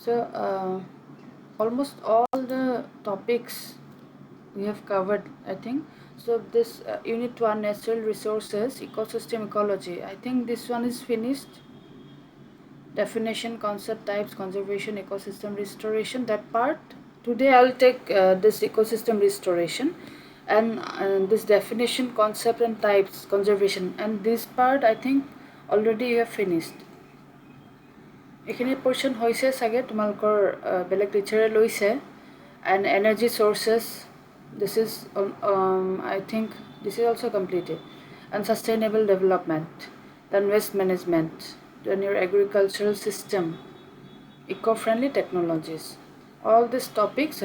So almost all the topics we have covered, I think. So this unit 1, natural resources, ecosystem ecology, I think this one is finished. Definition, concept, types, conservation, ecosystem restoration, that part. Today I'll take this ecosystem restoration and this definition, concept and types, conservation, and this part I think already you have finished. এইখিনি portion হৈছে চাগে তোমালোকৰ বেলেগ টিচাৰে লৈছে and energy sources, this is I think this is also completed, and sustainable development, then waste management, then your agricultural system, eco-friendly technologies. All these topics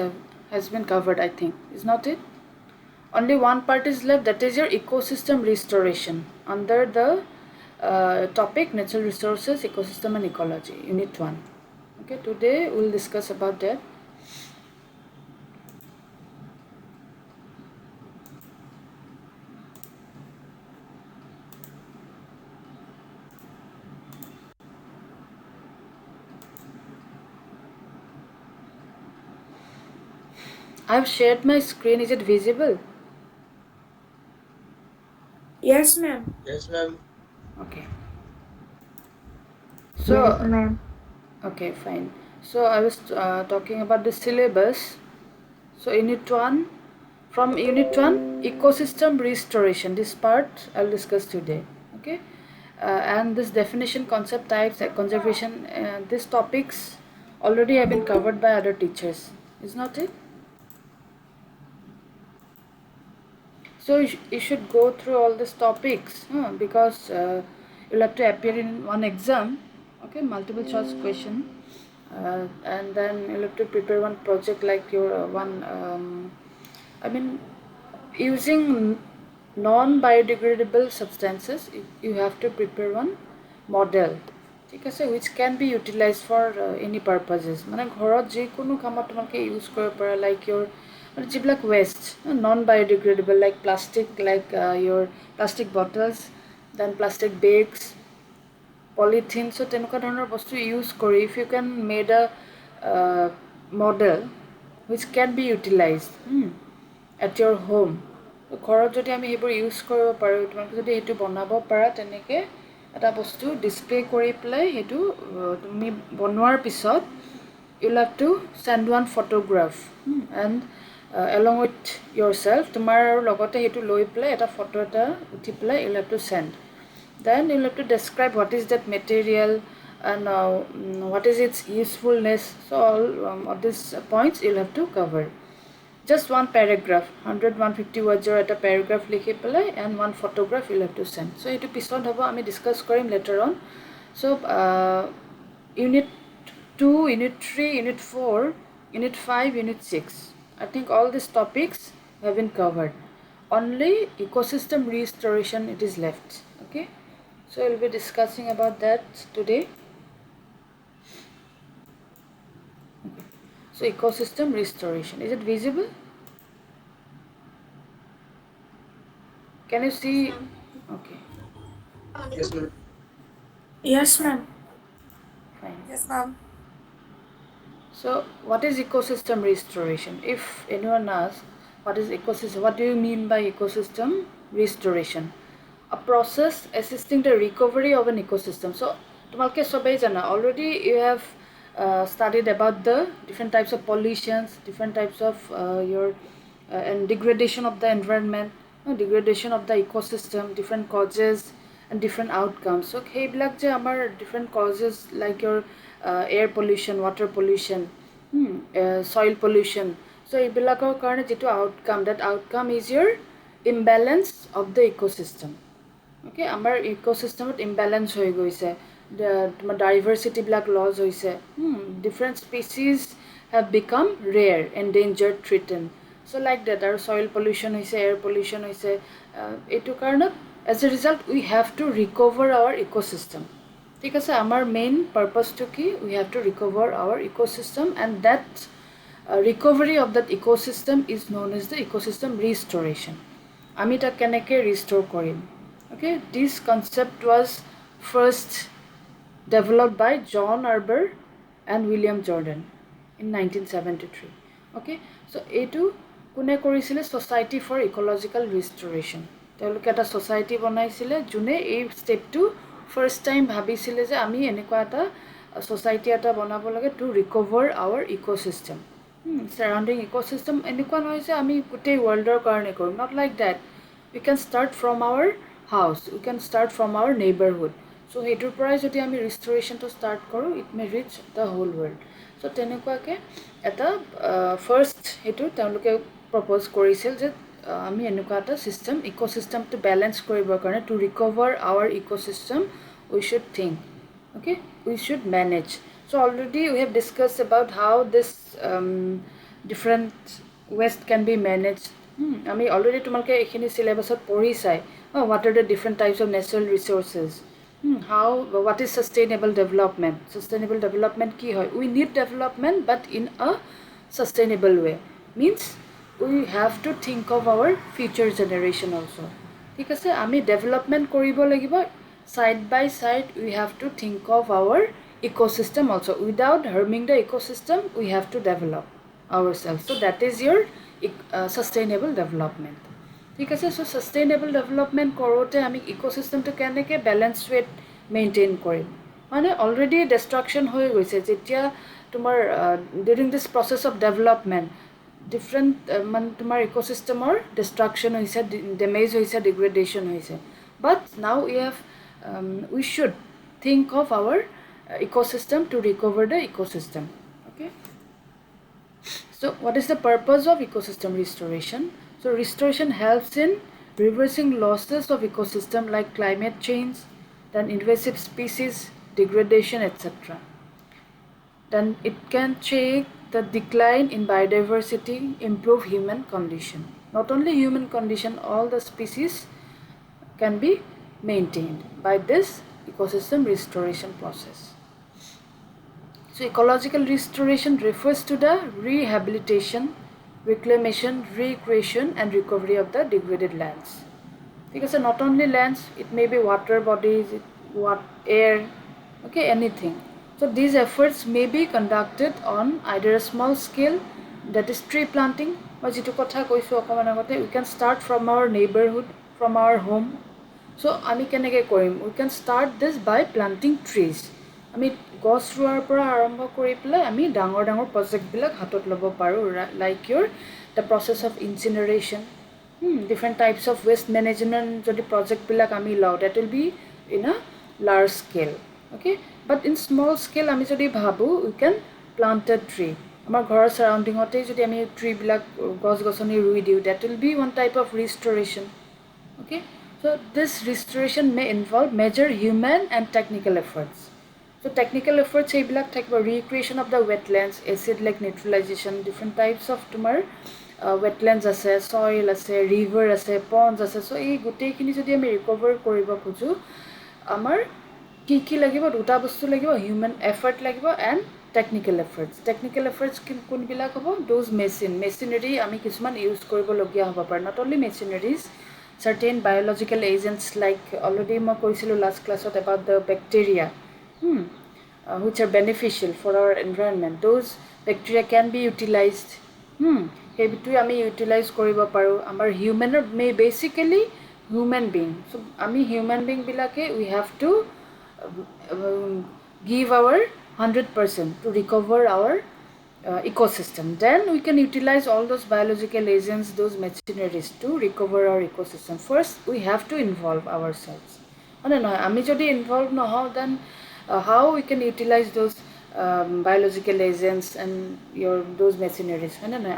has been covered, I think, is not it? Only one part is left, that is your ecosystem restoration under the topic natural resources, ecosystem and ecology, unit 1. Okay, today we'll discuss about that. I've shared my screen. Is it visible? Yes, ma'am. Yes, ma'am. Okay. So, Yes, ma'am. okay, fine. So I was talking about the syllabus. So unit 1, from unit 1, ecosystem restoration, this part I'll discuss today. Okay, and this definition, concept, types, conservation, these topics already have been covered by other teachers, is not it? So you should go through all these topics because you'll have to appear in one exam. Okay, multiple choice question, and then you'll have to prepare one project like your one I mean using non-biodegradable substances. You have to prepare one model, ঠিক আছে, which can be utilized for any purposes. মানে ঘৰত যিকোনো কামত তোমালোকে use কৰিব পাৰা, like your মানে যিবিলাক waste non biodegradable, like plastic, like your plastic bottles, then plastic bags, polythene. So তেনেকুৱা ধৰণৰ বস্তু ইউজ কৰি if you can made a model which can be utilized at your home. ঘৰত যদি আমি সেইবোৰ ইউজ কৰিব পাৰোঁ, তোমালোকে যদি সেইটো বনাব পাৰা, তেনেকৈ এটা বস্তু ডিছপ্লে কৰি পেলাই সেইটো তুমি বনোৱাৰ পিছত you'll have to send one photograph and along with yourself, তোমাৰ লগতে সেইটো লৈ পেলাই এটা ফটো এটা উঠি পেলাই you'll have to send. Then you'll have to describe what is that material and what is its usefulness. So all of these points you'll have to cover. Just one paragraph, 100-150 words or at a paragraph likhi pelai, and one photograph you'll have to send. So etu pisot hobo ami discuss korim later on. So unit 2, unit 3, unit 4, unit 5, unit 6, I think all these topics have been covered. Only ecosystem restoration it is left. Okay, so we'll be discussing about that today. Okay. So ecosystem restoration, is it visible? Can you see? Okay, Yes, ma'am. Yes, ma'am. fine. Yes, ma'am. So what is ecosystem restoration? If anyone asks what is ecosystem, what do you mean by ecosystem restoration? A process assisting the recovery of an ecosystem. So তোমালোকে সবাই জানা, already you have studied about the different types of pollutions, different types of your and degradation of the environment, degradation of the ecosystem, different causes and different outcomes. So সেইবিলাক যে আমাৰ different causes like your air pollution, water pollution, soil pollution. So এইবিলাকৰ কাৰণে যিটো outcome, that outcome is your imbalance of the ecosystem. Okay, আমাৰ ইক'চিষ্টেমত ইম্বেলেঞ্চ হৈ গৈছে, তোমাৰ ডাইভাৰ্চিটিবিলাক লছ হৈছে, different species have become rare, endangered, threaten. So' like that. আৰু চইল পলিউশ্যন হৈছে, এয়াৰ পলিউশ্যন হৈছে। এইটো কাৰণত as a result we have to recover our ecosystem. ঠিক আছে, আমাৰ মেইন পাৰ্পাছটো কি? We have to recover our ecosystem, and that recovery of that ecosystem is known as the ecosystem restoration. আমি তাক কেনেকৈ ৰিষ্ট'ৰ কৰিম? Okay, this concept was first developed by John Arber and William Jordan in 1973. Okay, so এইটো কোনে কৰিছিলে Society for Ecological Restoration. তেওঁলোকে এটা society বনাইছিলে যোনে এই ষ্টেপটো ফাৰ্ষ্ট টাইম ভাবিছিলে যে আমি এনেকুৱা এটা society এটা বনাব লাগে to recover our ecosystem. Surrounding ecosystem এনেকুৱা নহয় যে আমি গোটেই ৱৰ্ল্ডৰ কাৰণে কৰিম, not like that. We can start from our house, we can start from our neighborhood. So সেইটোৰ পৰাই যদি আমি ৰিষ্টৰেশ্যনটো ষ্টাৰ্ট কৰোঁ, it may reach the whole world. So' তেনেকুৱাকৈ এটা ফাৰ্ষ্ট সেইটো তেওঁলোকে প্ৰপ'জ কৰিছিল যে আমি এনেকুৱা এটা ছিষ্টেম ইক'ছিষ্টেমটো বেলেঞ্চ কৰিবৰ কাৰণে to recover our ecosystem we should think, okay, we should manage. So already we have discussed about how this different waste can be managed. আমি already তোমালোকে এইখিনি syllabusত পঢ়ি চাই what are the different types of natural resources, how what is sustainable development. Sustainable development কি হয়, we need development but in a sustainable way, means we have to think of our future generation also. ঠিক আছে, আমি development কৰিব লাগিব, side by side we have to think of our ecosystem also. Without harming the ecosystem we have to develop ourselves. So that is your sustainable development. ঠিক আছে, so sustainable development কৰোঁতে আমি ecosystemটো কেনেকৈ balance weight maintain কৰিম, মানে already destruction হৈ গৈছে যেতিয়া তোমাৰ during this process of development different মানে তোমাৰ ecosystemৰ destruction হৈছে, damage হৈছে, degradation হৈছে. But now we should think of our ecosystem to recover the ecosystem. Okay, so what is the purpose of ecosystem restoration? So restoration helps in reversing losses of ecosystem like climate change, then invasive species degradation, etc. Then it can check the decline in biodiversity, improve human condition. Not only human condition, all the species can be maintained by this ecosystem restoration process. So ecological restoration refers to the rehabilitation, reclamation, recreation and recovery of the degraded lands. Because not only lands, it may be water bodies, air, okay, anything. So these efforts may be conducted on either a small scale, that is tree planting, or we can start from our neighborhood, from our home. So we can start this by planting trees. আমি গছ ৰোৱাৰ পৰা আৰম্ভ কৰি পেলাই আমি ডাঙৰ ডাঙৰ প্ৰজেক্টবিলাক হাতত ল'ব পাৰোঁ, like the process of incineration, different types of waste management. যদি প্ৰজেক্টবিলাক আমি লওঁ, that will be in a large scale. Okay, but in small scale আমি যদি ভাবোঁ, we can plant a tree. আমাৰ ঘৰৰ সাৰাউণ্ডিঙতেই যদি আমি ট্ৰীবিলাক গছ গছনি ৰুই দিওঁ, that will be one type of restoration. Okay, so this restoration may involve major human and technical efforts. So technical efforts এইবিলাক থাকিব, recreation of the wetlands, acid lake neutralization, different types of তোমাৰ wetlands আছে, soil আছে, river আছে, ponds আছে. So এই গোটেইখিনি যদি আমি recover কৰিব খোজোঁ, আমাৰ কি লাগিব, দুটা বস্তু লাগিব, human effort লাগিব and technical efforts. Technical efforts কোনবিলাক হ'ব, those machinery আমি কিছুমান ইউজ কৰিবলগীয়া হ'ব পাৰে. Not only machineries, certain biological agents like already মই কৈছিলোঁ last classত about the bacteria, which are beneficial for our environment. Those bacteria can be utilized. সেইটোৱে আমি ইউটিলাইজ কৰিব পাৰোঁ. আমাৰ হিউমেনৰ basically human being. So আমি human being বিলাকে we have to give our 100% to recover our ecosystem. Then we can utilize all those biological agents, those machineries to recover our ecosystem. First we have to involve ourselves. আমি যদি involve নহওঁ, then how we can utilize those biological agents and those machineries.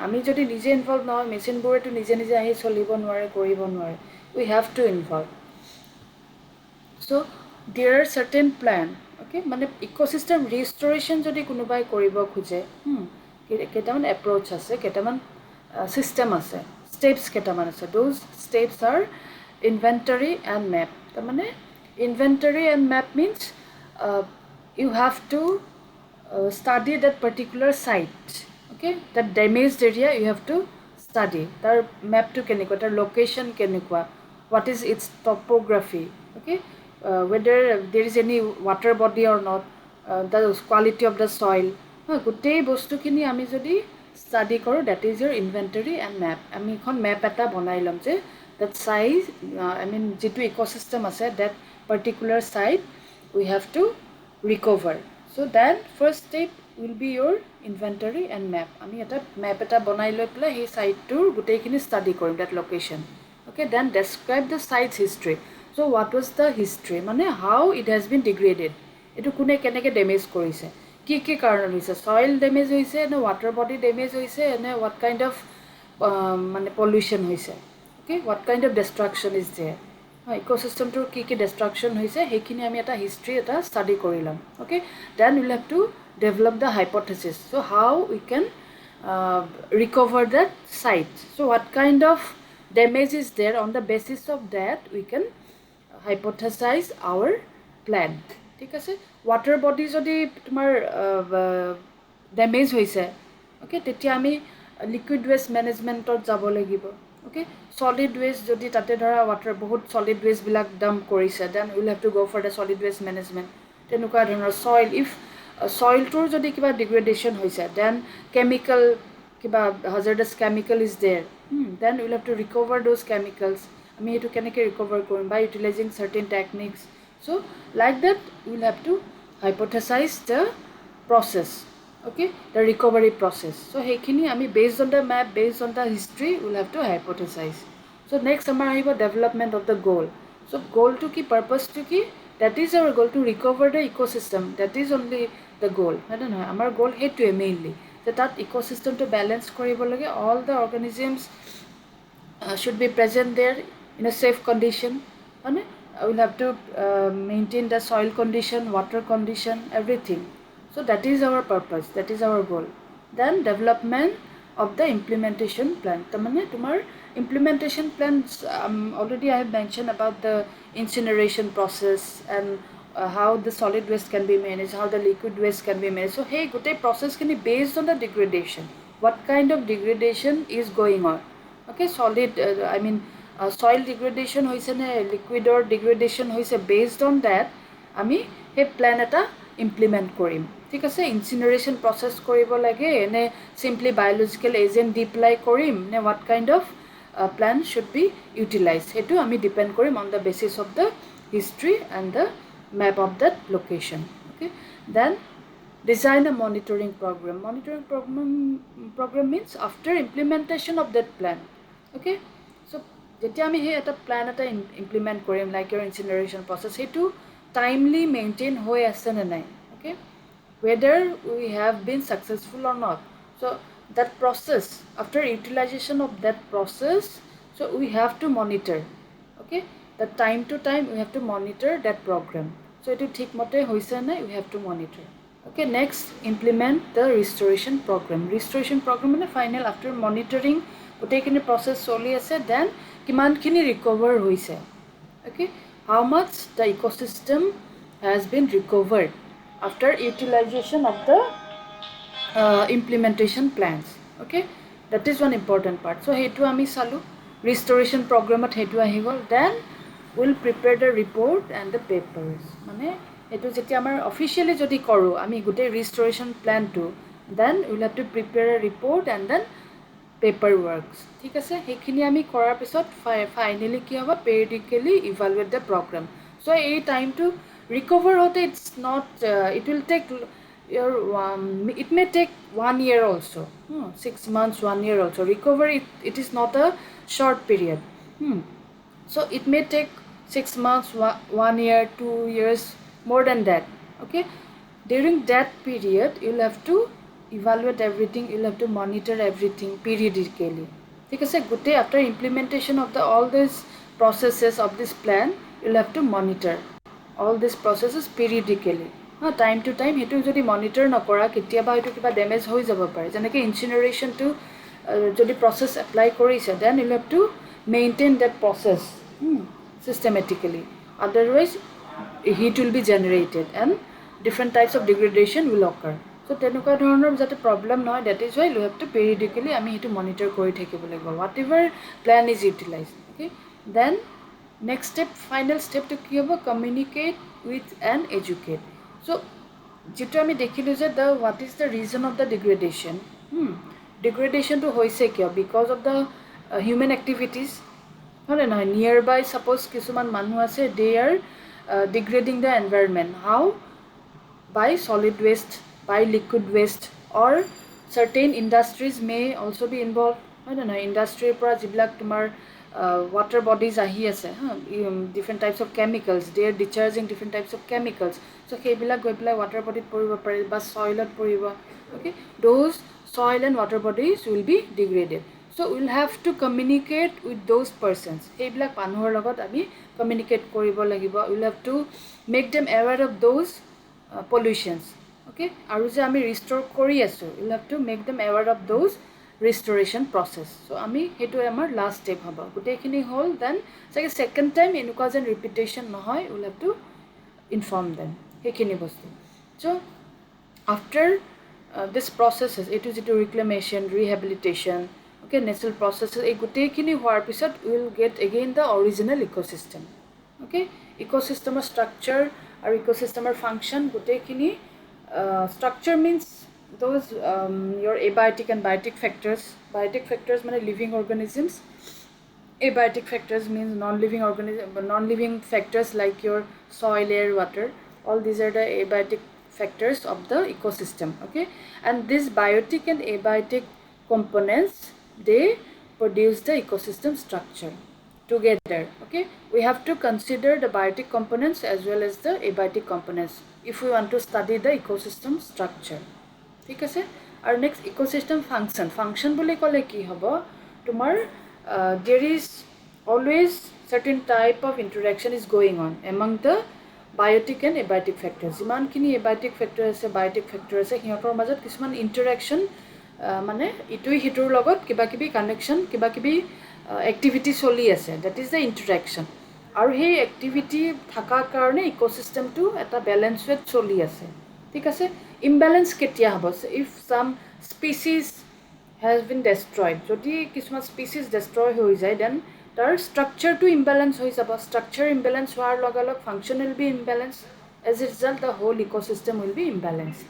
আমি যদি নিজে involve নহয়, মেচিনবোৰেতো নিজে নিজে আহি চলিব নোৱাৰে, কৰিব নোৱাৰে. We have to involve. So there are certain plan, okay, মানে ecosystem restoration যদি কোনোবাই কৰিব খোজে, কেইটামান approach আছে, কেইটামান system আছে, steps কেইটামান আছে. Those steps are inventory and map. তাৰমানে inventory and map means you have to study that particular site, okay, that damaged area you have to study. Tar map to kenekwa, tar location kenekwa, what is its topography, okay, whether there is any water body or not, the quality of the soil গোটেই বস্তুখিনি আমি যদি study কৰোঁ that is your inventory and map আমি এখন map এটা বনাই ল'ম যে ডেট চাইজ যিটো ইক'চিষ্টেম আছে that particular side we have to recover so' then first step will be your inventory and map আমি এটা মেপ এটা বনাই লৈ পেলাই সেই চাইটটোৰ গোটেইখিনি ষ্টাডি কৰিম that location okay then describe the sites history so' what was the history মানে how it has been degraded এইটো কোনে কেনেকৈ ডেমেজ কৰিছে কি কাৰণত হৈছে চইল ডেমেজ হৈছে নে ৱাটাৰ বডি ডেমেজ হৈছে নে হোৱাট কাইণ্ড অফ মানে পলিউশ্যন হৈছে okay what kind of destruction is there ইক'চিষ্টেমটোৰ কি ডেষ্ট্ৰাকশ্যন হৈছে সেইখিনি আমি এটা হিষ্ট্ৰী এটা ষ্টাডি কৰি ল'ম okay then will have to develop the hypothesis so' how we can recover that site so what kind of damage is there on the basis of that we can hypothesize our plan ঠিক আছে water body যদি তোমাৰ damage হৈছে okay তেতিয়া আমি liquid waste মেনেজমেণ্টত যাব লাগিব okay solid waste যদি তাতে ধৰা water বহুত সলিড ওয়েষ্টবিলাক ডাম্প কৰিছে then will have to go' for the solid waste management তেনেকুৱা ধৰণৰ সইল ইফ সইলটোৰ যদি কিবা ডিগ্ৰেডেশ্যন হৈছে দেন কেমিকেল কিবা hazardous chemical is there then will have to recover those chemicals আমি সেইটো কেনেকৈ ৰিকভাৰ কৰিম by utilizing certain techniques so' like that will have to hypothesize the process okay the recovery process so' সেইখিনি আমি based on the map based on the history will have to hypothesize so' next আমাৰ আহিব development of the গ'ল চ' গ'লটো কি পাৰ্পাছটো কি that is our goal to recover the ecosystem that is only the goal হয়নে নহয় আমাৰ গ'ল সেইটোৱে মেইনলি যে তাত ইক'চিষ্টেমটো বেলেঞ্চ কৰিব লাগে all the organisms should be present there in a safe condition and we'll have to maintain the soil condition water condition everything so that is our purpose that is our goal then development of the implementation plan tamane tumar implementation plans already I have mentioned about the incineration process and how the solid waste can be managed how the liquid waste can be managed so hey gote process can be based on the degradation what kind of degradation is going on okay solid I mean soil degradation hoise ne liquid or degradation hoise based on that ami he plan eta implement korim thik ase incineration process koribo lage ne simply biological agent deploy korim ne what kind of plan should be utilized hetu ami depend korim on the basis of the history and the map of that location okay then design a monitoring program means after implementation of that plan okay so যেতিয়া আমি সেই এটা plan এটা implement কৰিম like your incineration process সেইটো timely maintain হৈ আছে নে নাই okay whether we have been successful or not so' that process after utilization of that process so' we have to monitor okay the time to time we have to monitor that program so' এইটো ঠিকমতে হৈছে নাই we have to monitor okay next implement the restoration program মানে final after monitoring গোটেইখিনি process চলি আছে then কিমানখিনি recover হৈছে okay how much the ecosystem has been recovered after utilization of the implementation plans okay that is one important part so hetu ami salu restoration program at hetu ahi gol then we'll prepare the report and the papers mane etu jeti amar officially jodi koru ami gute restoration plan to then we'll have to prepare a report and then paper works thik ase hekhini ami korar pisot finally ki hoba periodically evaluate the program so a time to recover hote it's not it will take your it may take 1 year also 6 months 1 year also recovery it is not a short period so it may take 6 months 1 year 2 years more than that okay during that period you'll have to evaluate everything you'll have to monitor everything periodically ঠিক আছে গোটে after implementation of the all these processes of this plan you'll have to monitor all these processes periodically time to time hetu jodi monitor nokora ketiaba hetu kiba damage hoi jabo pare janeke incineration to jodi process apply korise then you'll have to maintain that process systematically otherwise heat will be generated and different types of degradation will occur so tenuka dhoroner jate problem noy that is why you have to periodically ami hetu monitor kori thakibo lagibo whatever plan is utilized okay then next step final step to ki hobo communicate with and educate so যেটো আমি দেখিলো যে the what is the reason of the degradation degradation to hoise kyo because of the human activities hole na nearby suppose kisuman manu ase they are degrading the environment how by solid waste by liquid waste or certain industries may also be involved hole na industry pora jiblak tumar water bodies ahi ase different types of chemicals they are discharging different types of chemicals so সেইবিলাক গৈ পেলাই water body পৰিব পাৰে বা soilত পৰিব okay those soil and water bodies will be degraded so we'll have to communicate with those persons সেইবিলাক মানুহৰ লগত আমি communicate কৰিব লাগিব we'll have to make them aware of those pollutions okay আৰু যে আমি restore কৰি আছো we'll have to make them aware of those restoration process so আমি হেতু আমাৰ last step হ'ব গুটেখিনি হল then second time এনেকুৱা যেন repetition নহয় we'll have to inform them হেখিনি বস্তু so after this processes it is to reclamation rehabilitation okay natural processes এই গুটেখিনি হোৱাৰ পিছত we will get again the original ecosystem okay ecosystem structure or ecosystem function gutekini structure means those your abiotic and biotic factors mane living organisms abiotic factors means non-living factors like your soil air water all these are the abiotic factors of the ecosystem okay and these biotic and abiotic components they produce the ecosystem structure together okay we have to consider the biotic components as well as the abiotic components if we want to study the ecosystem structure ঠিক আছে আৰু next ecosystem function বুলি ক'লে কি হ'ব তোমাৰ there is always certain type of interaction is going on among the biotic and abiotic factors jimankhini abiotic factor ase biotic factor ase hiator majot kisman interaction মানে ইটুই হিটুৰ লগত কিবা কিবি কানেকশন কিবা কিবি activity চলি আছে that is the interaction আৰু সেই activity থাকা কাৰণে ইকোসিস্টেমটো এটা ব্যালেন্স ৱেত চলি আছে ঠিক আছে imbalance কেতিয়া হ'ব if some species has been destroyed যদি কিছুমান species destroy হৈ যায় then তাৰ structure to imbalance হৈ যাব structure imbalance হোৱাৰ লগে লগে function will be imbalance as a result the whole ecosystem will be imbalanced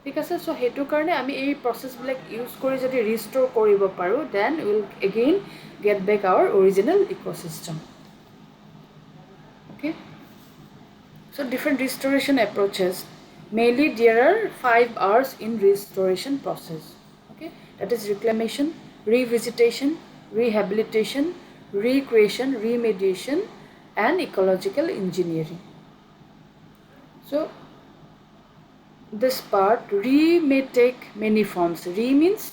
ঠিক আছে সো হেতু কাৰণে আমি এই process বিলাক ইউজ কৰি যদি ৰিস্টোৰ কৰিব পাৰো then we will again get back our original ecosystem okay so different restoration approaches mainly there are 5 R's in restoration process okay that is reclamation revisitation rehabilitation recreation remediation and ecological engineering so this part re may take many forms re means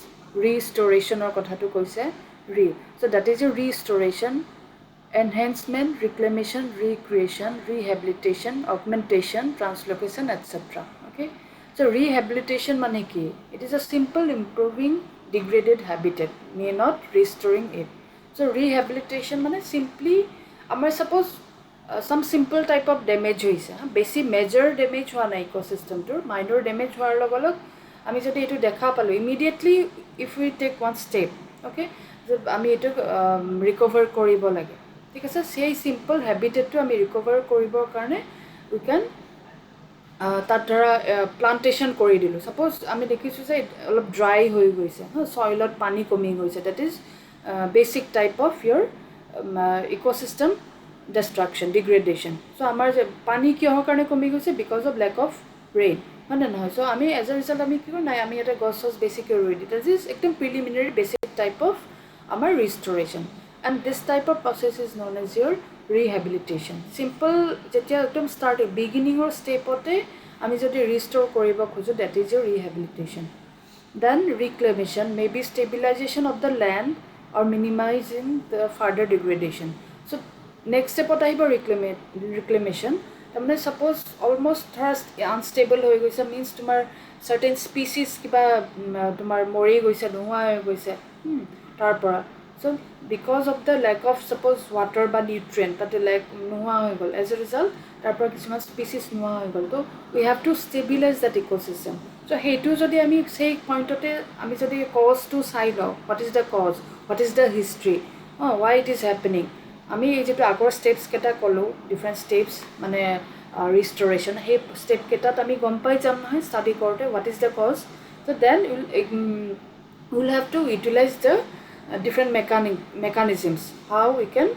restoration or kotha tu koise re so that is a restoration enhancement reclamation recreation rehabilitation augmentation translocation etc okay so rehabilitation mane ki it is a simple improving degraded habitat may not restoring it so rehabilitation mane simply amar suppose some simple type of damage hoise basi major damage hoa na ecosystem tur minor damage hoar logolog ami jodi etu dekha palo immediately if we take one step okay আমি এটো recover কৰিব লাগে ঠিক আছে সেই simple হ্যাবিটেটটো আমি recover কৰিবৰ কাৰণে we can তাত ধৰা প্লান্টেশন কৰি দিলো সাপোজ আমি দেখিছো যে অলপ ড্ৰাই হৈ গৈছে সয়লত পানী কমি গৈছে that is basic type of your ecosystem destruction degradation so amar je pani kihor karone komi goise because of lack of rain মানে নহয় so আমি as a result আমি কি নাই আমি এটা গছস বেসিক রই দিই that is একদম preliminary basic type of our restoration and this type of process is known as your rehabilitation simple jetia ekdom start beginning or step ote ami jodi restore koribo khojo that is your rehabilitation then reclamation may be stabilization of the land or minimizing the further degradation so next step ot ahibo reclamation tamne suppose almost unstable hoy goise means tumar certain species kiba tumar mori goise noa hoy goise tar pora so because of the lack of suppose water ba nutrient that lack noa hoy gol as a result tar pora kisman species noa hoy gol to we have to stabilize that ecosystem so hetu jodi ami sei point ote ami jodi cause to sai lo what is the cause what is the history why it is happening আমি এই যেটো আগৰ steps কেটা কলো different steps মানে restoration. Hey, step ketat ami gom pai jam nahi study korte what is the cause. So then we'll have to utilize the different mechanisms how we can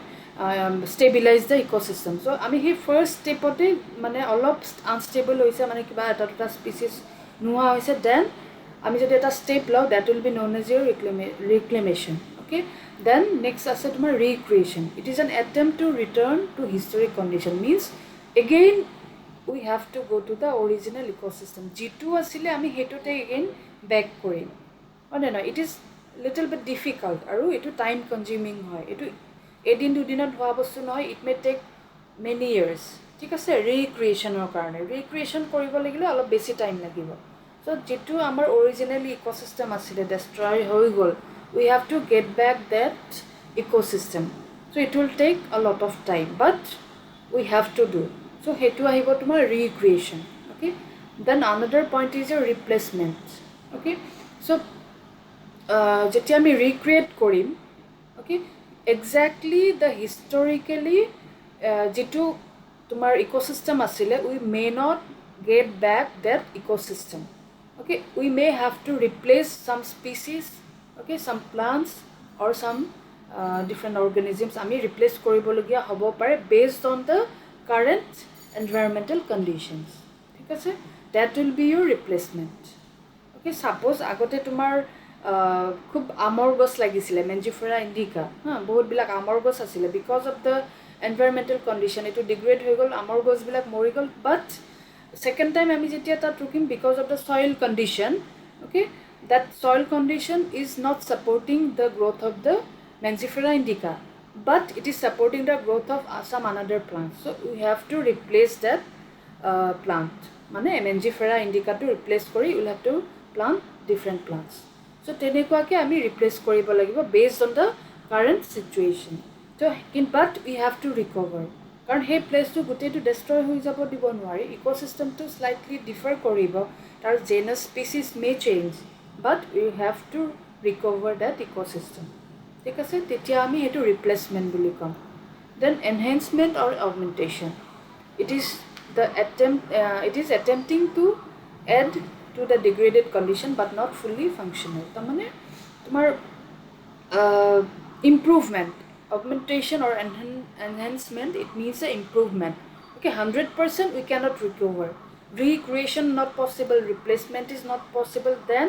stabilize the ecosystem. So ami he first step ote mane olop unstable hoise mane kiba eta duta species nuha hoise then আমি যদি এটা step লও that will be known as your reclamation. Okay, then next ase tomar recreation. It is an attempt to return to historic condition, means again we have to go to the original ecosystem jitu asile ami hetote again back korim. No, it is little bit difficult aru etu time consuming hoy, etu edin du dinot hoa bostu noy, it may take many years. ঠিক আছে, ৰিক্ৰিয়েশ্যনৰ কাৰণে ৰিক্ৰিয়েশ্যন কৰিব লাগিলে অলপ বেছি time লাগিব. So jitu amar originally ecosystem asile destroy hoi gol, we have to get back that ecosystem. So it will take a lot of time, but we have to do. So hetu ahibo tomar recreation. Okay, then another point is your replacement. Okay, so jetia ami recreate korim, okay, exactly the historically jitu tomar ecosystem asile we may not get back that ecosystem. Okay, we may have to replace some species, okay, some plants or some different organisms ami replace koribologia hobo pare based on the current environmental conditions. ঠিক আছে, that will be your replacement. Okay, suppose agote tomar khub amor gos lagisile Mangifera indica, bahut bilak amor gos asile, because of the environmental condition etu degrade hoi gol, amor gos bilak mori gol. But second time ami jetia tat rukim because of the soil condition, okay, that soil condition is not supporting the growth of the Mangifera indica, but it is supporting the growth of some another plant. So we have to replace that plant, mane Mangifera indica to replace kori we will have to plant different plants. So tenekwa ke ami replace koribo lagibo based on the current situation. So but we have to recover, কাৰণ সেই প্লেচটো গোটেইটো destroy হৈ যাব দিব নোৱাৰি, ইক'চিষ্টেমটো slightly differ কৰিব, তাৰ genus species may change, but we have to recover that ecosystem. ঠিক আছে, তেতিয়া আমি সেইটো ৰিপ্লেচমেণ্ট বুলি ক'ম. Then enhancement or augmentation, it is attempting to add to the degraded condition but not fully functional. তাৰমানে তোমাৰ improvement, augmentation or enhancement, it means an improvement. Okay, 100% we cannot recover, recreation not possible, replacement is not possible, then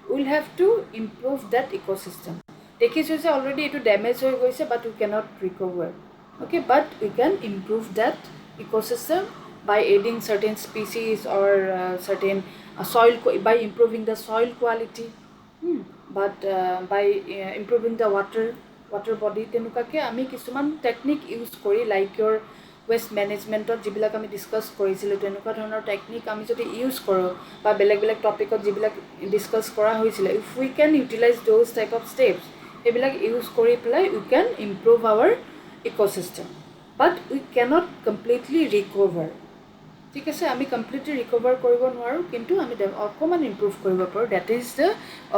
we'll have to improve that ecosystem. Dekhisu je already etu damage hoi goise but we cannot recover. Okay, but we can improve that ecosystem by adding certain species or certain soil by improving the soil quality, but by improving the water body. Tenukake ami kisuman technique use kori, like your waste management or jibilak ami discuss korisilo, tenuka dhonor technique ami jodi use koro ba beleg topic ot jibilak discuss kora hoisile, if we can utilize those type of steps, ebilak use kori pelai we can improve our ecosystem, but we cannot completely recover. ঠিক আছে, আমি completely recover কৰিব নোৱাৰোঁ, কিন্তু আমি অকণমান improve কৰিব পাৰোঁ, that is the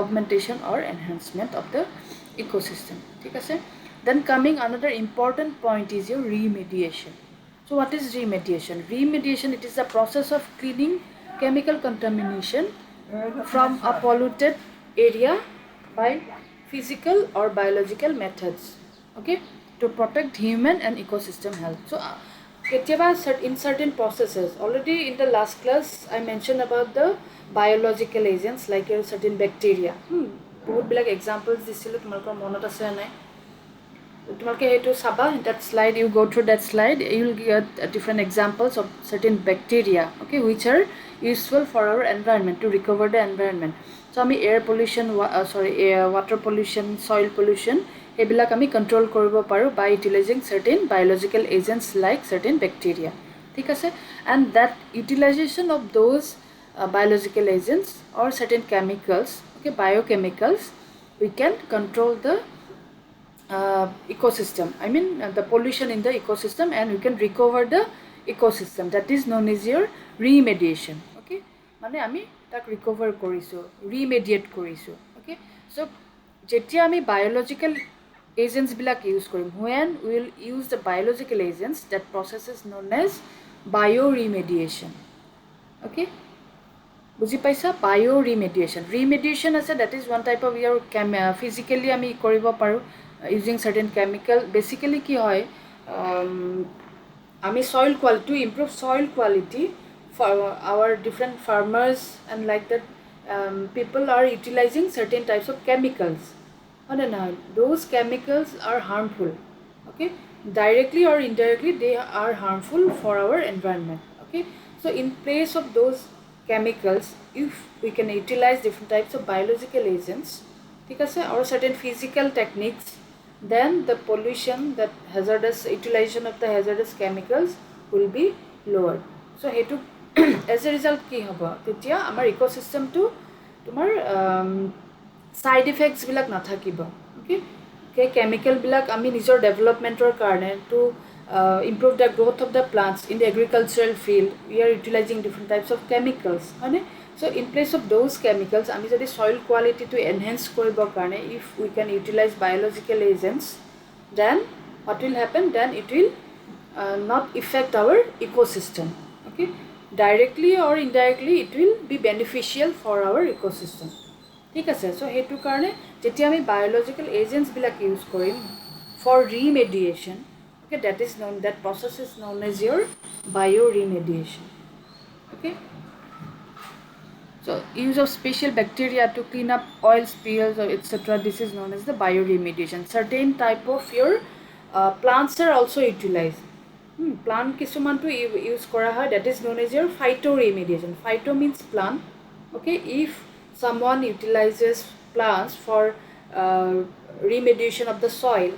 augmentation or enhancement of the ecosystem. ঠিক আছে, then coming another important point is your remediation. So what is remediation? Remediation, it is the process of cleaning chemical contamination from a polluted area by physical or biological methods, okay, to protect human and ecosystem health. So in certain processes, already in the last class I mentioned about the biological agents like your certain bacteria. বহুত বিলাক examples দিছিলোঁ, তোমালোকৰ মনত আছে নাই? তোমালোকে সেইটো চাবা, that slide, you go through that slide, you will get different examples of certain bacteria, okay, which are useful for our environment, to recover the environment. So আমি air pollution, water pollution, soil pollution, এইবিলাক আমি control কৰিব পাৰোঁ by utilizing certain biological agents like certain bacteria. ঠিক আছে, and that utilization of those biological agents or certain chemicals, okay, biochemicals, we can control the ecosystem, I mean the pollution in the ecosystem, and we can recover the ecosystem. That is known as your remediation. Okay, মানে আমি তাক recover কৰিছোঁ, ৰিমেডিয়েট কৰিছোঁ. Okay, so যেতিয়া আমি biological agents বিলাক use কৰিম, when we will use the biological agents, that process is known as bioremediation. Okay, বুজি পাইছা? bioremediation. Remediation আছে, that is one type of your physically আমি কৰিব পাৰোঁ using certain chemical. Basically কি হয়, আমি soil quality, to improve soil quality for our different farmers and like that, people are utilizing certain types of chemicals. No, those chemicals are harmful. Okay, directly or indirectly they are harmful for our environment. Okay, so in place of those chemicals, if we can utilize different types of biological agents, ঠিক আছে, or certain physical techniques, then the pollution, that hazardous utilization of the hazardous chemicals will be lowered. So hetu as a result ki hobo, tetia amar ecosystem to tomar side effects bilak nathakibo. Okay, chemical bilak ami nijor developmentor karone to improve the growth of the plants in the agricultural field, we are utilizing different types of chemicals. So in place of those chemicals, ami jodi soil quality to enhance koribo karone, if we can utilize biological agents, then what will happen? Then it will not affect our ecosystem. Okay, directly or indirectly it will be beneficial for our ecosystem. ঠিক আছে, so হেতু কাৰণে যেতিয়া আমি biological agents বিলাক use কৰিম for remediation, okay, that process is known as your bioremediation. Okay, so use of special bacteria to clean up oil spills or etc., this is known as the bioremediation. Certain type of your plants are also utilized. Plant কিছুমান to use কৰা হয়, that is known as your phytoremediation. Phyto means plant. Okay, if someone utilizes plants for remediation of the soil,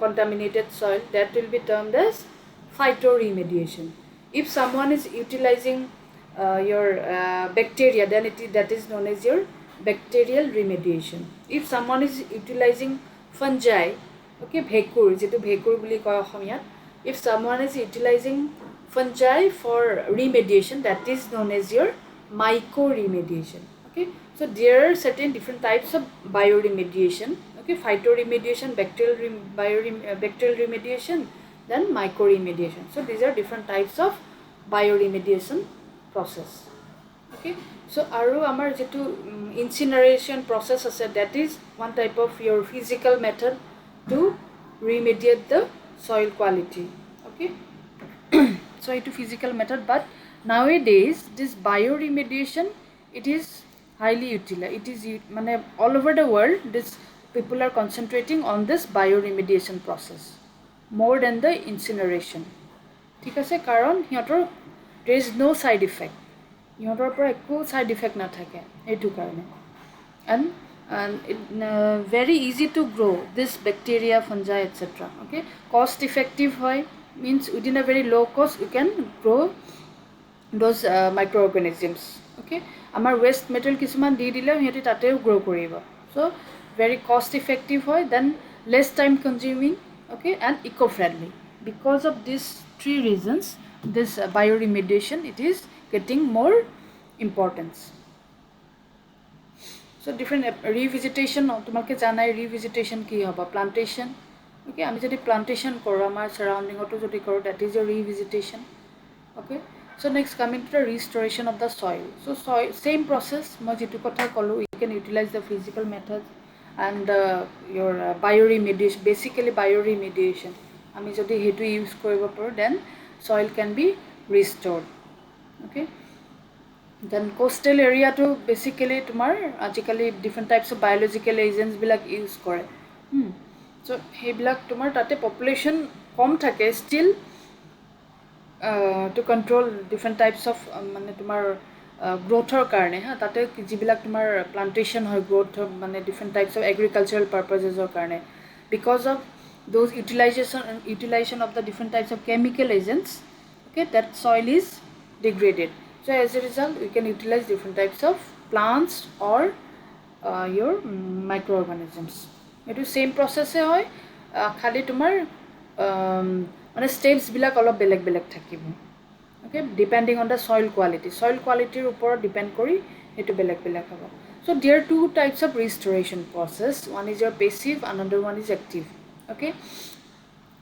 contaminated soil, that will be termed as phytoremediation. If someone is utilizing your bacteria, then that is known as your bacterial remediation. If someone is utilizing fungi, okay, bhekur, যেটো bhekur বুলি কয় অসমীয়াত, if someone is utilizing fungi for remediation, that is known as your mycoremediation. Okay, so there are certain different types of bioremediation. Okay, phytoremediation, bacterial remediation, then mycoremediation. So these are different types of bioremediation process. Okay, so aru amar jetu incineration process ase, that is one type of your physical method to remediate the soil quality. Okay, so it is physical method, but nowadays this bioremediation, it is highly utilized. It is mane all over the world, this people are concentrating on this bioremediation process more than the incineration. ঠিক আছে, কাৰণ সিহঁতৰ there is no side effect, সিহঁতৰ পৰা একো side effect নাথাকে এইটো কাৰণে, and it very easy to grow this bacteria, fungi, etc. Okay, cost effective hoy, means within a very low cost you can grow those microorganisms. Okay, amar waste material কিছুমান দি দিলে সিহঁতে তাতেও grow কৰিব, so very cost effective hoy, then less time consuming. Okay, and eco friendly. Because of these three reasons, this bioremediation, it is getting more importance. So different revisitation, তোমাকে জানাই revisitation কি হবা, plantation. Okay, আমি যদি plantation কৰো আমাৰ surrounding auto যদি কৰো, that is your revisitation. Okay, so next coming to the restoration of the soil. So soil, same process, মই যেটো কথা কলো, you can utilize the physical methods and your bioremediation, basically bioremediation আমি যদি হেতু use কৰিব পাৰো, then soil can be restored. Okay, then coastal area to basically tomar ajikali different types of biological agents bilak use kore. So he bilak tomar tate population kom thake, still to control different types of mane tomar growth or karne, tate jibilak tomar plantation hoy growth mane different types of agricultural purposes or karne, because of those utilization of the different types of chemical agents. Okay, that soil is degraded. So as a result, we can utilize different types of plants or your microorganisms. It is same process hoy, khali tomar mane steps bilak olop beleg thakibo. Okay, depending on the soil quality upor depend kori etu beleg hobo. So there are two types of restoration process. One is your passive, another one is active. Okay,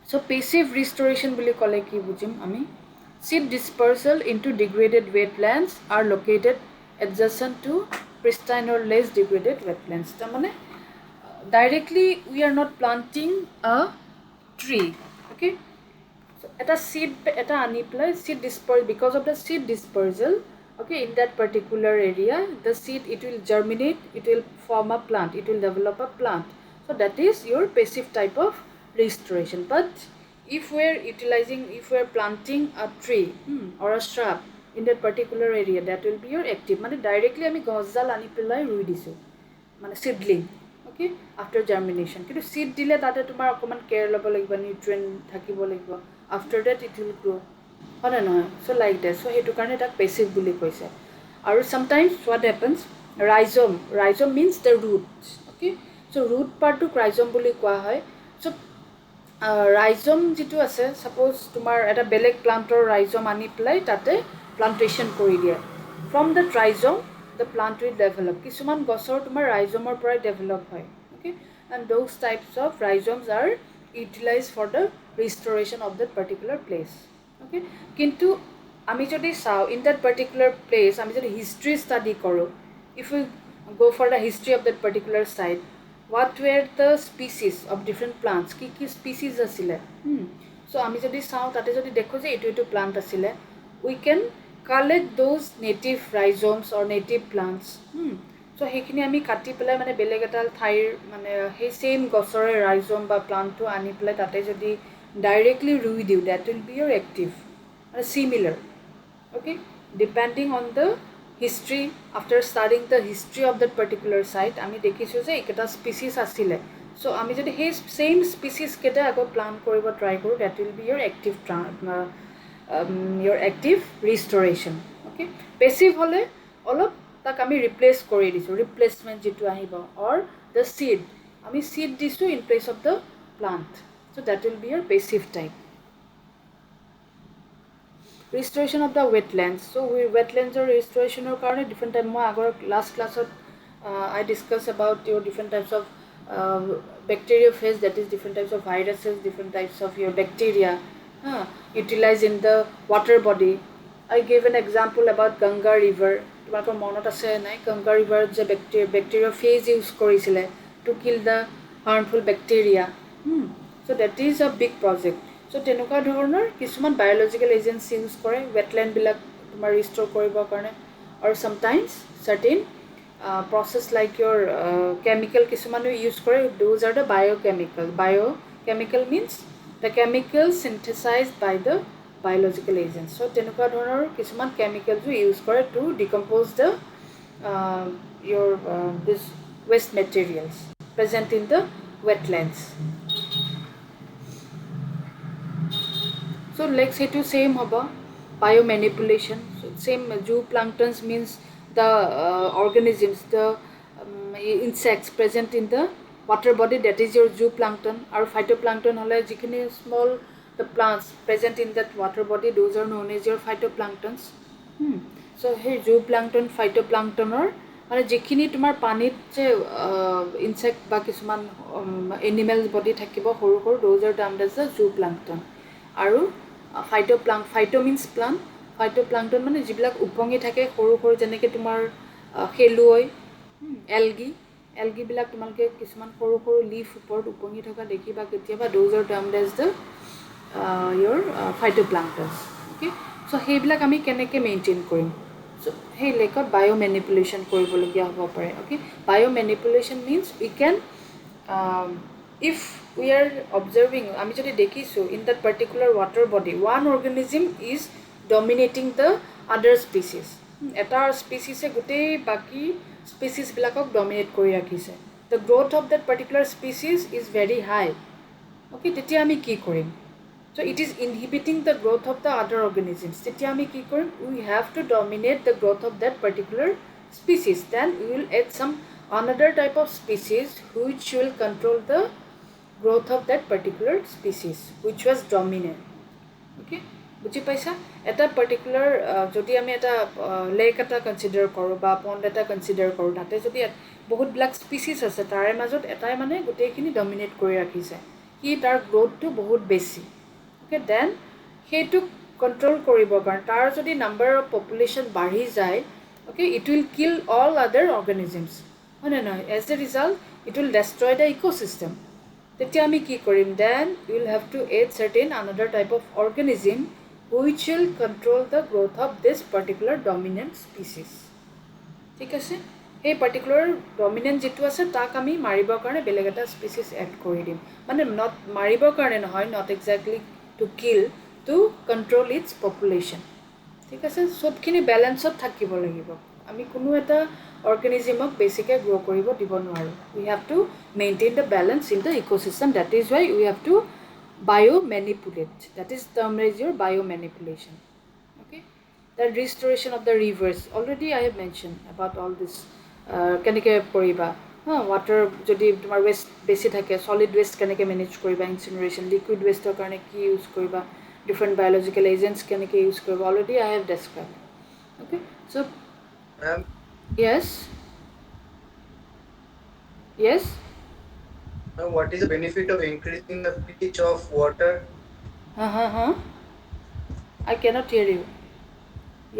so passive restoration boli kole ki bujim ami, Seed dispersal into degraded wetlands are located adjacent to pristine or less degraded wetlands. Tamane directly we are not planting a tree. Okay, so eta seed eta ani play seed dispersal, because of the seed dispersal, okay, in that particular area the seed, it will germinate, it will form a plant, it will develop a plant. So that is your passive type of restoration. But if we are utilizing, if we are planting a tree or a shrub in that particular area, that will be your active. Mane directly ami gosjal ani pelai rui disu, মানে seedling, okay, after জাৰ্মিনেশ্যন। কিন্তু seed দিলে তাতে তোমাৰ অকণমান care ল'ব লাগিব, nutrient থাকিব লাগিব, আফটাৰ ডেট ইট উইল গ্ৰ', হয়নে নহয়? চ' লাইক ডেট। চ' সেইটো কাৰণে তাক পেচিভ বুলি কৈছে। আৰু sometimes what happens, rhizome, rhizome means the root, okay. So' root পাৰ্টটোক ৰাইজম বুলি কোৱা হয়। চ' ৰাইজম যিটো আছে, ছাপ'জ তোমাৰ এটা বেলেগ প্লাণ্টৰ ৰাইজম আনি পেলাই তাতে প্লান্টেশ্যন কৰি দিয়ে। From the rhizome the plant will develop. কিছুমান গছৰ তোমাৰ ৰাইজমৰ পৰাই ডেভেলপ হয়, okay, and those types of rhizomes are utilized for the restoration of that particular place, okay. কিন্তু আমি যদি চাওঁ in that particular place, আমি যদি history study কৰোঁ, if we go for the history of that particular site, what were the species of different plants, কি species আছিলে, so আমি যদি চাওঁ তাতে যদি দেখো যে এইটো plant আছিলে, we can collect those native rhizomes or native plants. So সেইখিনি আমি কাটি পেলাই মানে বেলেগ এটা ঠাইৰ মানে সেই সেম গছৰে ৰাইজম বা প্লাণ্টটো আনি পেলাই তাতে যদি ডাইৰেক্টলি ৰুই দিওঁ, that will be your active, similar, okay, depending on the history. After studying the history of that particular site, আমি দেখিছোঁ যে এইকেইটা স্পিচিছ আছিলে, so আমি যদি সেই সেম স্পিচিছ কেইটা আকৌ প্লান্ট কৰিব ট্ৰাই কৰোঁ, that will be your active your active restoration, okay. Passive hole olop tak ami replace kori disu, replacement jitu ahibo, or the seed ami seed disu in place of the plant, so that will be your passive type. Restoration of the wetlands. So we wetlands or restoration or karone different type mo agor last class I discuss about your different types of bacteriophage, that is different types of viruses, different types of your bacteria utilized in the water body. I gave an example about Ganga river. তোমালোকৰ মনত আছে নাই Ganga river যে bacteriophage use কৰিছিলে to kill the harmful bacteria. So that is a big project. So তেনেকুৱা ধৰণৰ কিছুমান biological agents use কৰে wetland বিলাক তোমাৰ restore কৰিবৰ কাৰণে, or sometimes certain process like your chemical কিছুমানো use কৰে, those are the biochemical. Biochemical means the chemicals synthesized by the biological agents. So তেনেকুৱা ধৰণৰ কিছুমান chemicals use কৰে to decompose the your this waste materials present in the wetlands. So like say to same hoba biomanipulation. So same zooplanktons means the organisms, the insects present in the water body, that is your zooplankton. Or phytoplankton hole jikhini small the plants present in that water body, those are known as your phytoplanktons. So here zooplankton, phytoplankton or মানে যিখিনি তোমাৰ পানীত যে insect বা কিছুমান animals body থাকিব সৰু সৰু, those are termed as the zooplankton. আৰু ফাইটো মিন্স প্লান্ট, ফাইটোপ্লাংটন মানে যিবিলাক উপঙি থাকে সৰু সৰু, যেনেকৈ তোমাৰ খেলুৱৈ, এলগিবিলাক তোমালোকে কিছুমান সৰু সৰু লিফ ওপৰত উপঙি থকা দেখিবা কেতিয়াবা, those are termed as the your phytoplankton, okay. So সেইবিলাক আমি কেনেকৈ মেইনটেইন কৰিম, so সেই লেকত বায়োমেনিপুলেশ্যন কৰিবলগীয়া হ'ব পাৰে, okay. Biomanipulation means we can if we are observing, আমি যদি দেখিছোঁ in that particular water body one organism is dominating the other species, এটা স্পিচিছে গোটেই বাকি স্পিচিছ বিলাকক ডমিনেট কৰি ৰাখিছে, the growth of that particular species is very high, okay. তেতিয়া আমি কি কৰিম, so it is inhibiting the growth of the other organisms, তেতিয়া আমি কি কৰিম, we have to dominate the growth of that particular species, then we will add some another type of species which will control the growth of that particular species which was dominant, okay. বুজি পাইছা, এটা particular যদি আমি এটা lake এটা consider কৰোঁ বা পণ্ড এটা কনচিডাৰ কৰোঁ, তাতে যদি বহুতবিলাক স্পিচিছ আছে, তাৰে মাজত এটাই মানে গোটেইখিনি ডমিনেট কৰি ৰাখিছে, কি তাৰ গ্ৰ'থটো বহুত বেছি, okay. দেন সেইটোক কণ্ট্ৰল কৰিবৰ কাৰণে তাৰ যদি নাম্বাৰ অফ পপুলেশ্যন বাঢ়ি যায় okay it will kill all other organisms হয় নে নহয় as a result it will destroy the ecosystem তেতিয়া আমি কি কৰিম then you will have to add certain another type of organism which will control the growth of this particular dominant species ঠিক আছে সেই পাৰ্টিকুলাৰ ডমিনেণ্ট যিটো আছে তাক আমি মাৰিবৰ কাৰণে বেলেগ এটা স্পিচিছ এড কৰি দিম মানে নট মাৰিবৰ কাৰণে নহয় not exactly to kill to control its population ঠিক আছে চবখিনি বেলেঞ্চত থাকিব লাগিব আমি কোনো এটা অৰ্গেনিজিমক বেছিকৈ গ্ৰ' কৰিব দিব নোৱাৰোঁ we have to maintain the balance in the ecosystem that is why we have to biomanipulate that is term is your biomanipulation okay the restoration of the rivers already I have mentioned about all this কেনেকৈ কৰিবা water যদি তোমাৰ west বেছি থাকে solid west কেনেকৈ manage কৰিবা ইনচিনাৰেশ্যন liquid ৱেষ্টৰ কাৰণে কি ইউজ কৰিবা different biological agents কেনেকৈ ইউজ কৰিবা already I have described okay so Ma'am, yes yes what is the benefit of increasing the pH of water? I cannot hear you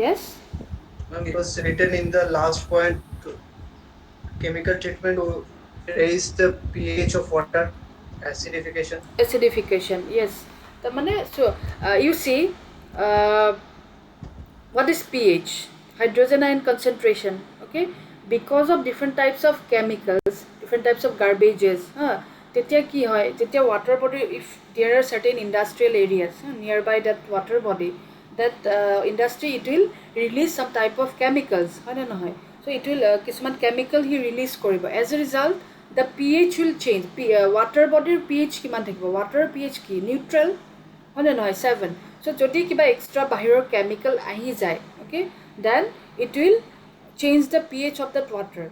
yes Ma'am, it was written in the last point. Chemical treatment will raise the pH of water, acidification yes the mane so you see what is pH hydrogen ion concentration okay because of different types of chemicals different types of garbages tetia ki hoy tetia water body if there are certain industrial areas nearby that water body that industry it will release some type of chemicals hoy na noy so it will kisman chemical he release koribo as a result the pH will change water body pH kiman thakibo water pH ki neutral hoy na noy 7 so jodi kiba extra bahiror chemical ahi jay okay then it will change the pH of that water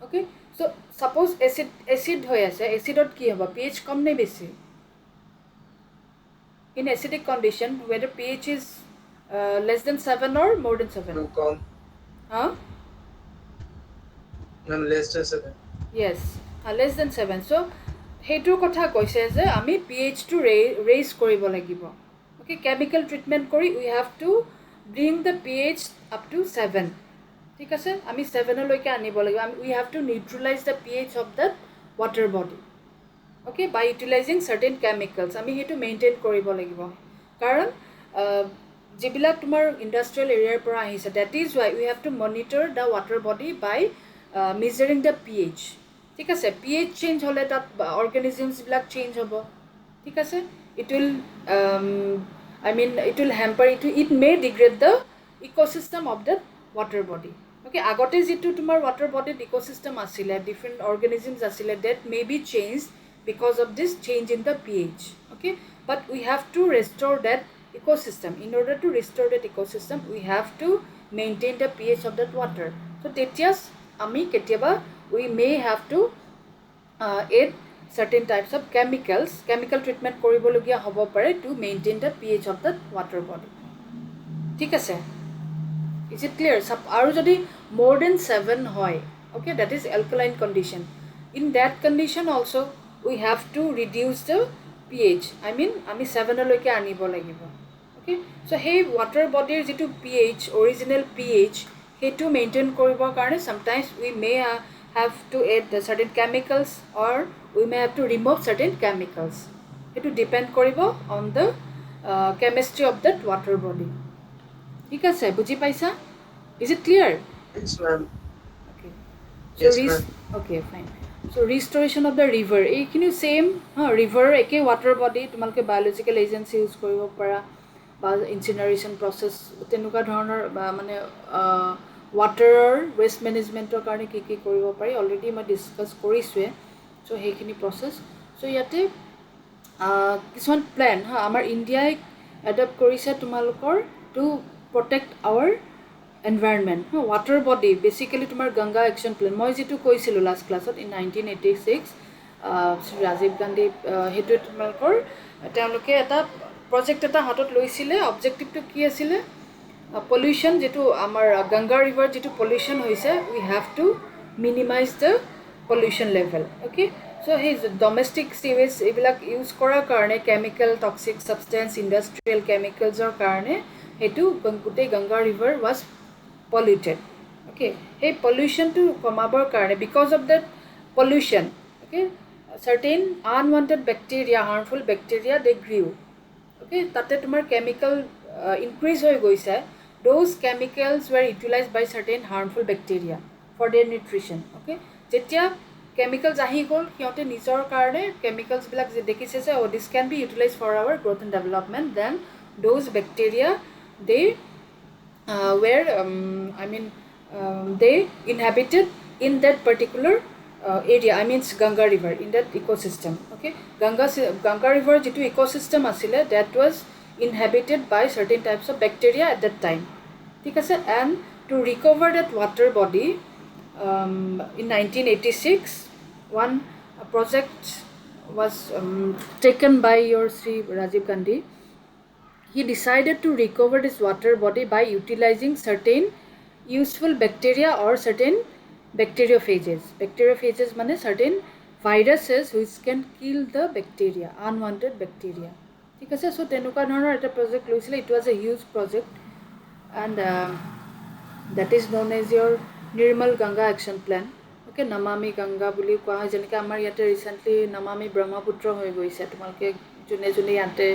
okay so suppose acid hoy ase acidot ki hobo pH kom nei besi in acidic condition whether pH is less than 7 or more than 7 no less than 7 yes less than 7 so hetu kotha koise je ami pH to raise koribo lagibo okay chemical treatment kori we have to bring the pH up to 7 ঠিক আছে আমি 7 লৈকে আনিব লাগিব we have to neutralize the pH of that water body okay by utilizing certain chemicals আমি হেতু maintain কৰিব লাগিব কাৰণ যিবিলাক তোমাৰ ইন্ডাষ্ট্ৰিয়েল এৰিয়াৰ পৰা আহিছে that is why we have to monitor the water body by measuring the pH ঠিক আছে pH চেঞ্জ হলে তাত অৰ্গানিজমছ বিলাক চেঞ্জ হ'ব ঠিক আছে it will I mean it will hamper it may degrade the ecosystem of the water body okay agote jitu tumar water body ecosystem asile different organisms asile that may be changed because of this change in the pH okay but we have to restore that ecosystem in order to restore that ecosystem we have to maintain the pH of that water so tetias ami ketiaba we may have to add certain types of chemical treatment koribologia hobo pare to maintain the pH of that water body ঠিক আছে is it clear aru jodi more than 7 hoy okay that is alkaline condition in that condition also we have to reduce the pH I mean ami 7 loike anibo lagibo okay so hey water body jitu pH original pH hetu maintain koribor karone sometimes we may have to add the certain chemicals or we may have to remove certain chemicals hetu depend koribo on the chemistry of that water body ঠিক আছে বুজি পাইছা is it clear yes ma'am okay so yes ma'am okay fine so restoration of the river ekini same river eke water body tumalke biological agents use koribo para ba incineration process tenuka dhoroner mane water waste management or karone ki koribo pari already ma discuss korisue so heikini process so yate kisman plan amar india adopt korise tumalukor to protect our environment water body basically tumar ganga action plan moi jitu koisilu last class in 1986 Sri Rajiv Gandhi hetu tumalkor teloke eta project eta hatot loisile objective to ki asile pollution jitu amar ganga river jitu pollution hoise we have to minimize the pollution level okay So his domestic sewage এইবিলাক use কৰাৰ কাৰণে chemical toxic সাবষ্টেন্স industrial কেমিকেলছৰ কাৰণে হেতু গোটেই Ganga river was polluted. Okay, hey pollution to কমাবৰ কাৰণে because of that pollution, okay, certain unwanted bacteria, harmful bacteria, they grew. Okay, তাতে তোমাৰ chemical increase হৈ গৈছে. Those chemicals were utilized by certain harmful bacteria for their nutrition. Okay, যেতিয়া chemicals আহি গ'ল সিহঁতে নিজৰ কাৰণে chemicals বিলাক যে দেখিছে যে oh this can be utilized for our growth and development, then those bacteria they were they inhabited in that particular area, I mean Ganga river, in that ecosystem. Okay, Ganga river jitu ecosystem asile, that was inhabited by certain types of bacteria at that time. Thik ase, and to recover that water body, in 1986 one project was taken by your Sri Rajiv Gandhi. He decided to recover this water body by utilizing certain useful bacteria or certain bacteriophages. Bacteriophages mean certain viruses which can kill the bacteria, unwanted bacteria. ঠিক আছে, so tenuka dhৰণৰ এটা project লৈছিলে. It was a huge project, and that is known as your Nirmal Ganga Action Plan. Okay, Namami Ganga বুলি কোৱা হয়, যেনেকৈ আমাৰ ইয়াতে ৰিচেণ্টলি নামামি ব্ৰহ্মপুত্ৰ হৈ গৈছে. তোমালোকে যোনে যোনে ইয়াতে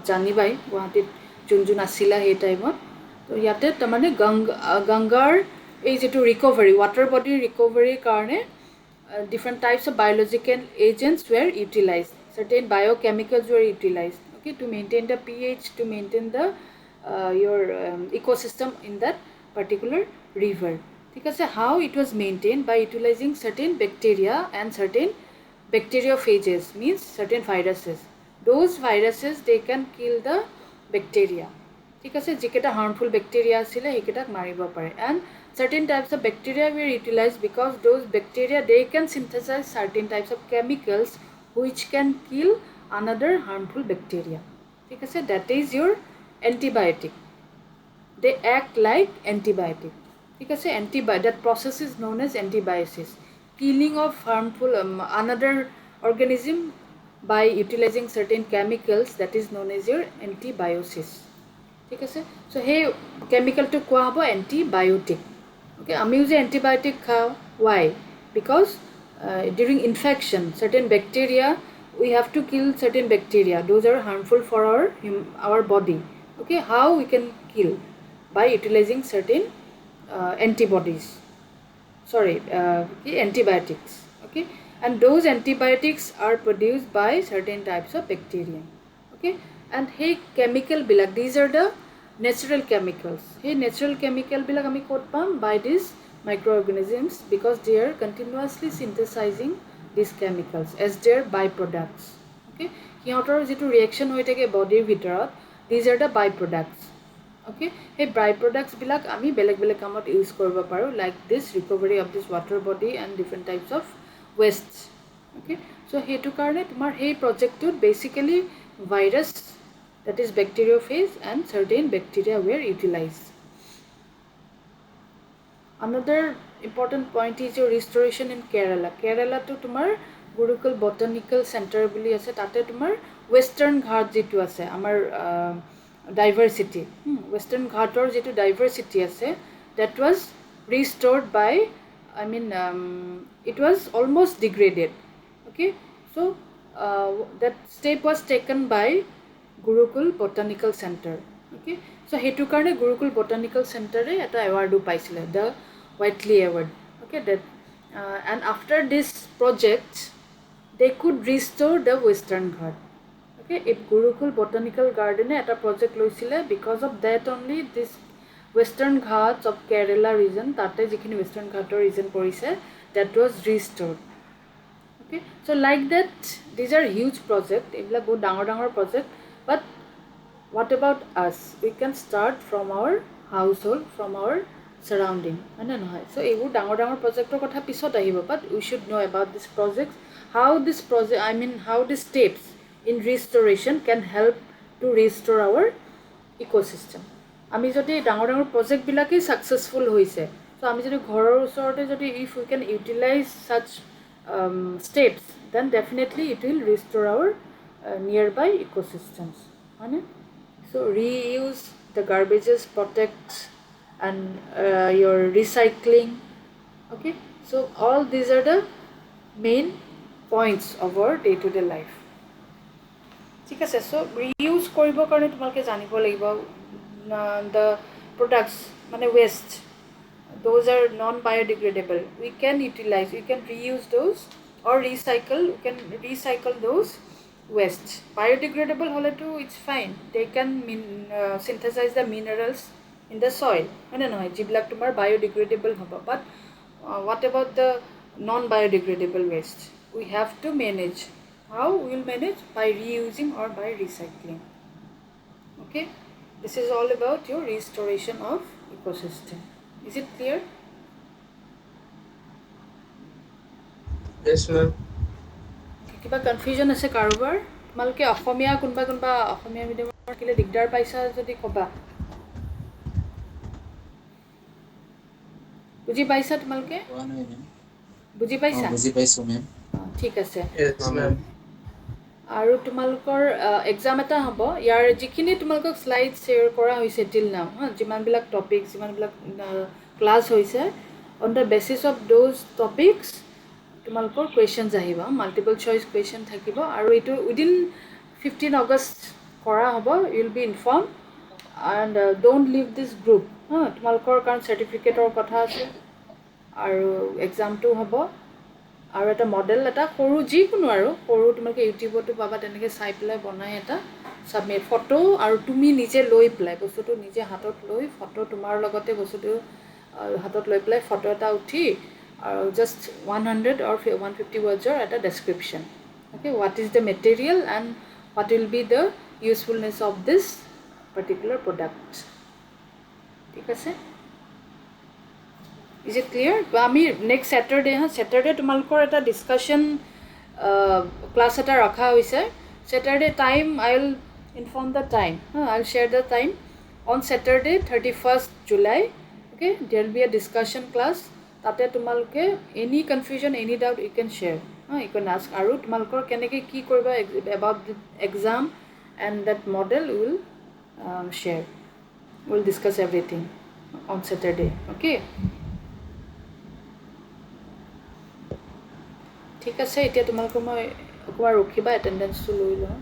জানিবাই গুৱাহাটীত যোন যোন আছিলা সেই টাইমত. তো ইয়াতে তাৰমানে গংগাৰ এই যিটো ৰিকভাৰী, ৱাটাৰ বডিৰ ৰিকভাৰীৰ কাৰণে different types of biological agents were utilized, certain biochemicals were utilized, okay, to maintain the pH, to maintain the your ecosystem in that particular river. Because how it was maintained by utilizing certain bacteria and certain bacteriophages, means certain viruses. Those viruses they can kill the bacteria. Because jiketa harmful bacteria asile heketa maribo pare, and certain types of bacteria were utilized because those bacteria they can synthesize certain types of chemicals which can kill another harmful bacteria. Because that is your antibiotic. They act like antibiotic. Because that process is known as antibiosis, killing of harmful another organism by utilizing certain chemicals, that is known as your antibiosis. ঠিক আছে, so hey chemical to কোৱা হ'ব antibiotic. Okay, আমি যে antibiotic খাওঁ, why? Because during infection certain bacteria, we have to kill certain bacteria, those are harmful for our body. Okay, how we can kill? By utilizing certain antibodies, antibiotics. Okay, and those antibiotics are produced by certain types of bacteria. Okay, and hey chemical bilak, these are the natural chemicals. Hey natural chemical bilak ami kot pam? By these microorganisms, because they are continuously synthesizing these chemicals as their byproducts. Okay, সিহঁতৰ যিটো reaction হৈ থাকে বডিৰ ভিতৰত, these are the byproducts. Okay, hey byproducts bilak ami beleg beleg kamot use koribo paru, like this recovery of this water body and different types of wastes. Okay, so hetu karone tumar hey project to basically virus, that is bacteriophage, and certain bacteria were utilized. Another important point is your restoration in Kerala. Kerala to tumar Gurukul Botanical Center buli ase, tate tumar Western Ghat jitu ase amar diversity, Western Ghator jitu diversity ase, that was restored by, I mean it was almost degraded. Okay, so that step was taken by Gurukul Botanical Center. Okay, so hetu karone Gurukul Botanical Center e eta award paisile, the Whiteley Award. Okay, that and after this project they could restore the Western Ghat. Okay, if Gurukul Botanical Garden eta project loisile, because of that only this Western Ghats of Kerala region, tate jikhini Western Ghator region porise, that was restored. Okay, so like that these are huge project, ebla bahut dangor project. But what about us? We can start from our household, from our surrounding. So এইবোৰ ডাঙৰ projector কথা পিছত আহিব, but we should know about this project, how this project, I mean how the steps in restoration can help to restore our ecosystem. আমি যদি ডাঙৰ project বিলাকে successful হৈছে, so আমি যদি ঘৰৰ ওচৰতে যদি if we can utilize such steps, then definitely it will restore our nearby ecosystems. So reuse the garbages, protect, and your recycling. Okay, so all these are the main points of our day-to-day life. ঠিক আছে, চ' reuse কৰিবৰ কাৰণে তোমালোকে জানিব লাগিব the products মানে west, those are non-biodegradable. We can utilize, we can reuse those or recycle, we can recycle those waste. Biodegradable hole to it's fine, they can synthesize the minerals in the soil. No, jiblak tumar biodegradable hobo, but what about the non-biodegradable waste? We have to manage. How we will manage? By reusing or by recycling. Okay, this is all about your restoration of ecosystem. Is it clear? Yes, ma'am. কিবা confusion আছে কাৰোবাৰ? তোমালোকে অসমীয়া কোনোবা অসমীয়া মিডিয়ামৰ কিলে দিগদাৰ পাইছা যদি ক'বা। বুজি পাইছা তোমালোকে? বুজি পাইছা? বুজি পাইছো মেম। ঠিক আছে। Yes, ma'am. আৰু তোমালোকৰ এক্সাম এটা হ'ব, ইয়াৰ যিখিনি তোমালোকক শ্লাইড শ্বেয়াৰ কৰা হৈছে টিল নাও, যিমানবিলাক টপিক, যিমানবিলাক ক্লাছ হৈছে, on the basis of those topics তোমালোকৰ কুৱেশ্যনছ আহিব, মাল্টিপল চইচ কুৱেশ্যন থাকিব, আৰু এইটো উইদিন 15 আগষ্ট কৰা হ'ব। You will be inform and don't leave this group. তোমালোকৰ কাৰণ চাৰ্টিফিকেটৰ কথা আছে আৰু এক্সামটো হ'ব, আৰু এটা মডেল এটা সৰু যিকোনো আৰু সৰু তোমালোকে ইউটিউবতো পাবা, তেনেকৈ চাই পেলাই বনাই এটা ছাবমিট ফটো, আৰু তুমি নিজে লৈ পেলাই বস্তুটো নিজে হাতত লৈ ফটো তোমাৰ লগতে বস্তুটো হাতত লৈ পেলাই ফটো এটা উঠি আৰু জাষ্ট 100 or 150 ৱৰ্ডছৰ এটা description. Okay, what is the material and what will be the usefulness of this particular product. ঠিক আছে, ইজ ইট ক্লিয়াৰ? আমি নেক্সট ছেটাৰডে তোমালোকৰ এটা ডিছকাশ্যন ক্লাছ এটা ৰখা হৈছে। Saturday time I will inform the time, I will share the time on Saturday 31st July. Okay, there will be a discussion class. তাতে তোমালোকে any confusion, any doubt you can share, you can ask, আৰু তোমালোকৰ কেনেকৈ কি কৰিবা about exam and that model will share, will discuss everything on Saturday. Okay, ঠিক আছে। এতিয়া তোমালোকৰ মই অকণমান ৰখিবা, এটেণ্ডেঞ্চটো লৈ লওঁ।